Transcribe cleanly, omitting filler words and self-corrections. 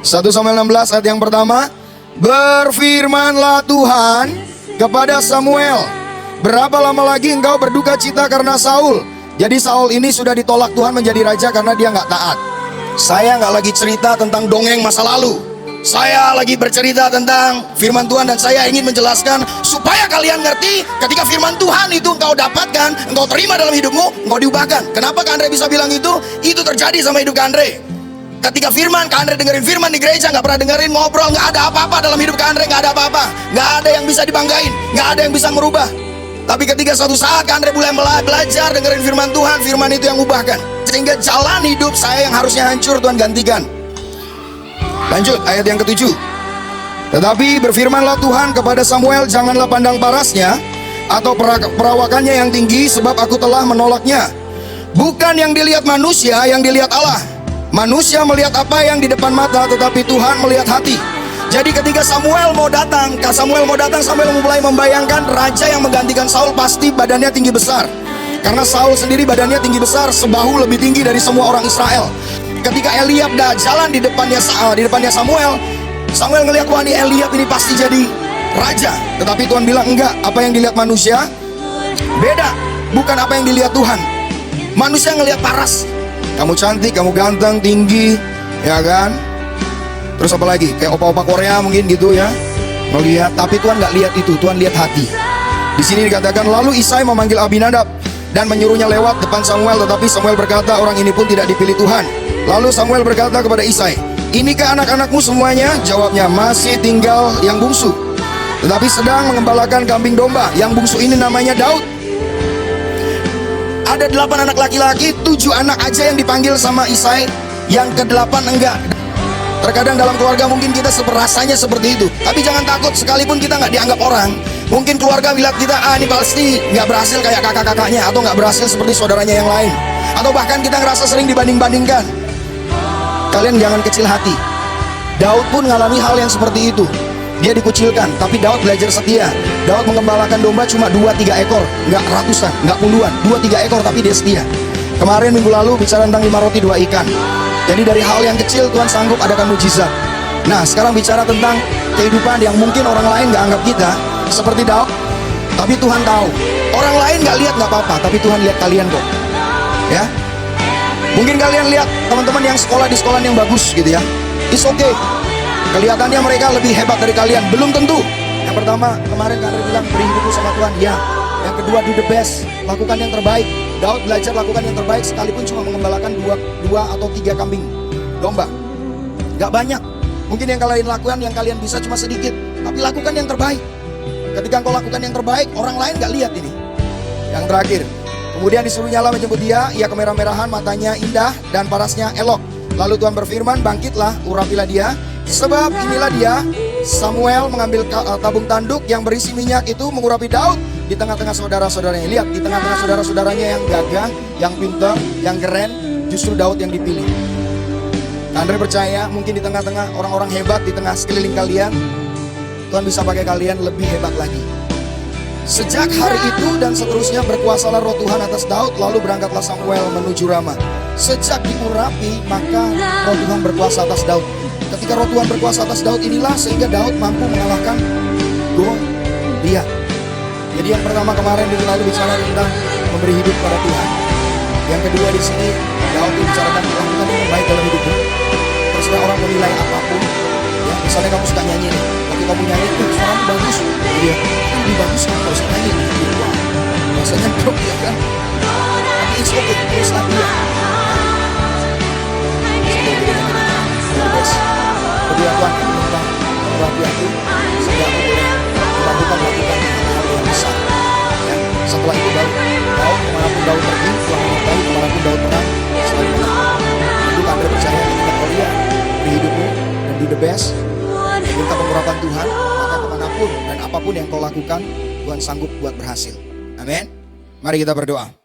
1 Samuel 16 ayat yang pertama. Berfirmanlah Tuhan kepada Samuel, berapa lama lagi engkau berduka cita karena Saul? Jadi Saul ini sudah ditolak Tuhan menjadi raja karena dia nggak taat. Saya nggak lagi cerita tentang dongeng masa lalu. Saya lagi bercerita tentang firman Tuhan, dan saya ingin menjelaskan supaya kalian ngerti ketika firman Tuhan itu engkau dapatkan, engkau terima dalam hidupmu, engkau diubahkan. Kenapa Kak Andre bisa bilang itu? Itu terjadi sama hidup Kak Andre. Ketika firman, Kak Andre dengerin firman di gereja, nggak pernah dengerin ngobrol, nggak ada apa-apa dalam hidup Kak Andre, nggak ada apa-apa, nggak ada yang bisa dibanggain, nggak ada yang bisa merubah. Tapi ketika suatu saat Kak Andre mulai belajar dengerin firman Tuhan, firman itu yang ubahkan, sehingga jalan hidup saya yang harusnya hancur Tuhan gantikan. Lanjut ayat yang ke-7. Tetapi berfirmanlah Tuhan kepada Samuel, janganlah pandang parasnya atau perawakannya yang tinggi, sebab aku telah menolaknya. Bukan yang dilihat manusia, yang dilihat Allah. Manusia melihat apa yang di depan mata, tetapi Tuhan melihat hati. Jadi ketika Samuel mau datang, Samuel mulai membayangkan raja yang menggantikan Saul pasti badannya tinggi besar. Karena Saul sendiri badannya tinggi besar, sebahu lebih tinggi dari semua orang Israel. Ketika Eliab jalan di depannya Samuel ngelihat, wah ini Eliab ini pasti jadi raja. Tetapi Tuhan bilang enggak, apa yang dilihat manusia beda, bukan apa yang dilihat Tuhan. Manusia ngelihat paras, kamu cantik, kamu ganteng, tinggi, ya kan? Terus apa lagi? Kayak opa-opa Korea mungkin gitu ya, melihat. Tapi Tuhan nggak lihat itu, Tuhan lihat hati. Di sini dikatakan, lalu Isai memanggil Abinadab dan menyuruhnya lewat depan Samuel. Tetapi Samuel berkata, orang ini pun tidak dipilih Tuhan. Lalu Samuel berkata kepada Isai, inikah anak-anakmu semuanya? Jawabnya, masih tinggal yang bungsu, tetapi sedang mengembalakan kambing domba. Yang bungsu ini namanya Daud. Ada 8 anak laki-laki, 7 anak aja yang dipanggil sama Isai, yang ke-8 enggak. Terkadang dalam keluarga mungkin kita rasanya seperti itu. Tapi jangan takut, sekalipun kita nggak dianggap orang, mungkin keluarga bilang kita, ini pasti nggak berhasil kayak kakak-kakaknya, atau nggak berhasil seperti saudaranya yang lain, atau bahkan kita ngerasa sering dibanding-bandingkan. Kalian jangan kecil hati. Daud pun mengalami hal yang seperti itu. Dia dikucilkan, tapi Daud belajar setia. Daud mengembalakan domba cuma 2-3 ekor, nggak ratusan, nggak puluhan, 2-3 ekor, tapi dia setia. Kemarin minggu lalu bicara tentang 5 roti 2 ikan. Jadi dari hal yang kecil Tuhan sanggup adakan mujizat. Nah sekarang bicara tentang kehidupan yang mungkin orang lain nggak anggap kita seperti Daud, tapi Tuhan tahu. Orang lain nggak lihat nggak apa-apa, tapi Tuhan lihat kalian kok. Ya, mungkin kalian lihat teman-teman yang sekolah di sekolah yang bagus gitu ya, it's okay. Kelihatannya mereka lebih hebat dari kalian, belum tentu. Yang pertama, kemarin Kak Andre bilang beri hidupmu sama Tuhan, ya. Yang kedua, do the best, lakukan yang terbaik. Daud belajar lakukan yang terbaik sekalipun cuma mengembalakan 2 atau 3 kambing domba. Gak banyak. Mungkin yang kalian lakukan, yang kalian bisa cuma sedikit, tapi lakukan yang terbaik. Ketika engkau lakukan yang terbaik, orang lain gak lihat ini. Yang terakhir, kemudian disuruh nyala menyebut dia, ia kemerah-merahan, matanya indah dan parasnya elok. Lalu Tuhan berfirman, bangkitlah, urapilah dia, sebab inilah dia. Samuel mengambil tabung tanduk yang berisi minyak itu, mengurapi Daud di tengah-tengah saudara-saudaranya. Lihat, di tengah-tengah saudara-saudaranya yang gagah, yang pintar, yang keren, justru Daud yang dipilih. Andre percaya mungkin di tengah-tengah orang-orang hebat, di tengah sekeliling kalian, Tuhan bisa pakai kalian lebih hebat lagi. Sejak hari itu dan seterusnya berkuasalah roh Tuhan atas Daud. Lalu berangkatlah Samuel menuju Rama. Sejak diurapi, maka roh Tuhan berkuasa atas Daud. Ketika roh Tuhan berkuasa atas Daud inilah sehingga Daud mampu mengalahkan Goliat. Jadi yang pertama kemarin di lalu bicara tentang memberi hidup kepada Tuhan. Yang kedua di sini Daud membicarakan lakukan yang baik dalam hidupmu. Terserah orang menilai apapun. Ya, misalnya kamu suka nyanyi nih, tapi kamu nyanyi itu suaramu bagus. Dia lebih bagus kalau usah nyanyi nih. Rasanya drop ya kan. Tapi it's okay, teruslah dia. Kedua Tuhan menyembah membantu aku sehingga aku boleh melakukan hal-hal yang besar. Ya. Setelah itu baru Daud kemanapun Daud pergi, Tuhan menyertai kemanapun Daud perang selalu menang. Itu Kak Andre percaya ketika kau lihat di hidupmu dan do the best, minta pengurapan Tuhan, maka kemanapun dan apapun yang kau lakukan Tuhan sanggup buat berhasil. Amin. Mari kita berdoa.